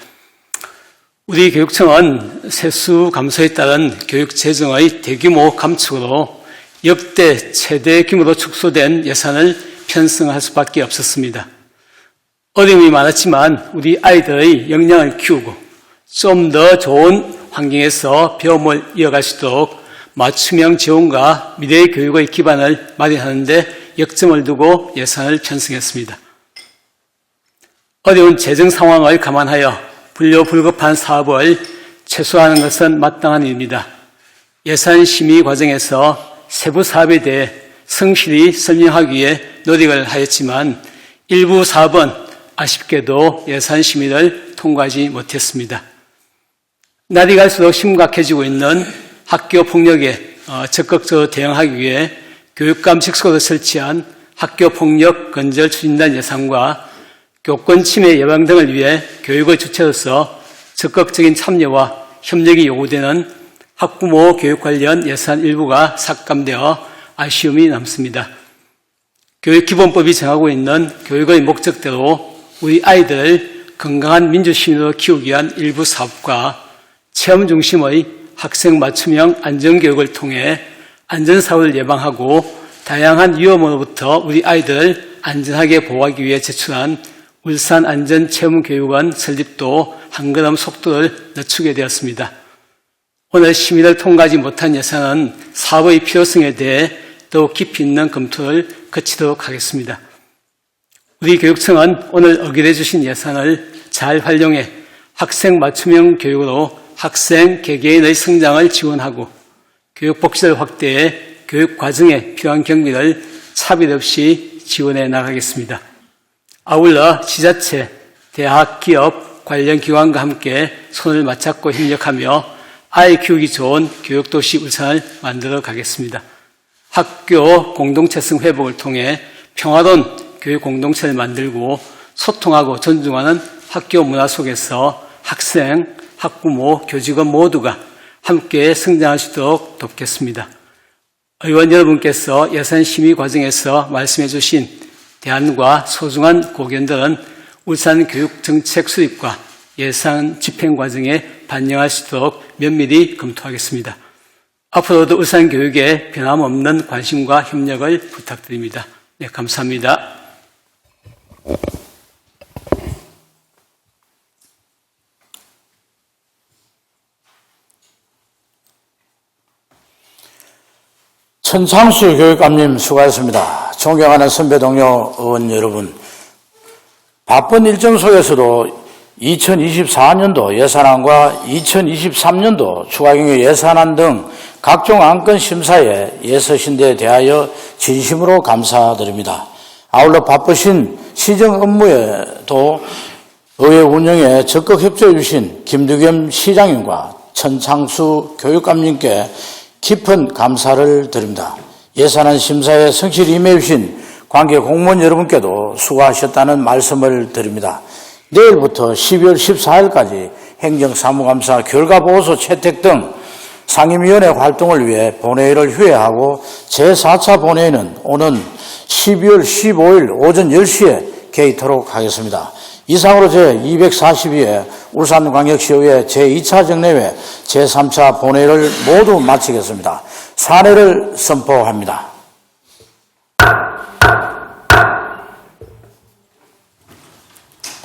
우리 교육청은 세수 감소에 따른 교육 재정의 대규모 감축으로 역대 최대 규모로 축소된 예산을 편성할 수밖에 없었습니다. 어려움이 많았지만 우리 아이들의 역량을 키우고 좀 더 좋은 환경에서 배움을 이어갈 수 있도록 맞춤형 지원과 미래의 교육의 기반을 마련하는 데 역점을 두고 예산을 편성했습니다. 어려운 재정 상황을 감안하여 불효불급한 사업을 최소화하는 것은 마땅한 일입니다. 예산 심의 과정에서 세부 사업에 대해 성실히 설명하기 위해 노력을 하였지만 일부 사업은 아쉽게도 예산 심의를 통과하지 못했습니다. 날이 갈수록 심각해지고 있는 학교 폭력에 적극적으로 대응하기 위해 교육감식소를 설치한 학교폭력 건절 추진단 예산과 교권 침해 예방 등을 위해 교육의 주체로서 적극적인 참여와 협력이 요구되는 학부모 교육 관련 예산 일부가 삭감되어 아쉬움이 남습니다. 교육기본법이 정하고 있는 교육의 목적대로 우리 아이들을 건강한 민주시민으로 키우기 위한 일부 사업과 체험 중심의 학생 맞춤형 안전교육을 통해 안전사고를 예방하고 다양한 위험으로부터 우리 아이들을 안전하게 보호하기 위해 제출한 울산안전체험교육원 설립도 한 걸음 속도를 늦추게 되었습니다. 오늘 심의를 통과하지 못한 예산은 사업의 필요성에 대해 더욱 깊이 있는 검토를 거치도록 하겠습니다. 우리 교육청은 오늘 의결해 주신 예산을 잘 활용해 학생 맞춤형 교육으로 학생 개개인의 성장을 지원하고 교육 복지를 확대해 교육 과정에 필요한 경비를 차별 없이 지원해 나가겠습니다. 아울러 지자체, 대학, 기업, 관련 기관과 함께 손을 맞잡고 협력하며 아이 키우기 좋은 교육도시 울산을 만들어 가겠습니다. 학교 공동체성 회복을 통해 평화로운 교육 공동체를 만들고 소통하고 존중하는 학교 문화 속에서 학생, 학부모, 교직원 모두가 함께 성장할 수 있도록 돕겠습니다. 의원 여러분께서 예산 심의 과정에서 말씀해 주신 대안과 소중한 고견들은 울산 교육정책 수립과 예산 집행 과정에 반영할 수 있도록 면밀히 검토하겠습니다. 앞으로도 울산 교육에 변함없는 관심과 협력을 부탁드립니다. 네, 감사합니다. 천창수 교육감님 수고하셨습니다. 존경하는 선배 동료 의원 여러분, 바쁜 일정 속에서도 2024년도 예산안과 2023년도 추가경유 예산안 등 각종 안건 심사에 예서신 데 대하여 진심으로 감사드립니다. 아울러 바쁘신 시정 업무에도 의회 운영에 적극 협조해 주신 김두겸 시장님과 천창수 교육감님께 깊은 감사를 드립니다. 예산안 심사에 성실히 임해 주신 관계 공무원 여러분께도 수고하셨다는 말씀을 드립니다. 내일부터 12월 14일까지 행정사무감사 결과보고서 채택 등 상임위원회 활동을 위해 본회의를 휴회하고 제4차 본회의는 오는 12월 15일 오전 10시에 개의토록 하겠습니다. 이상으로 제242회 울산광역시의회 제2차 정례회 제3차 본회의를 모두 마치겠습니다. 사례를 선포합니다.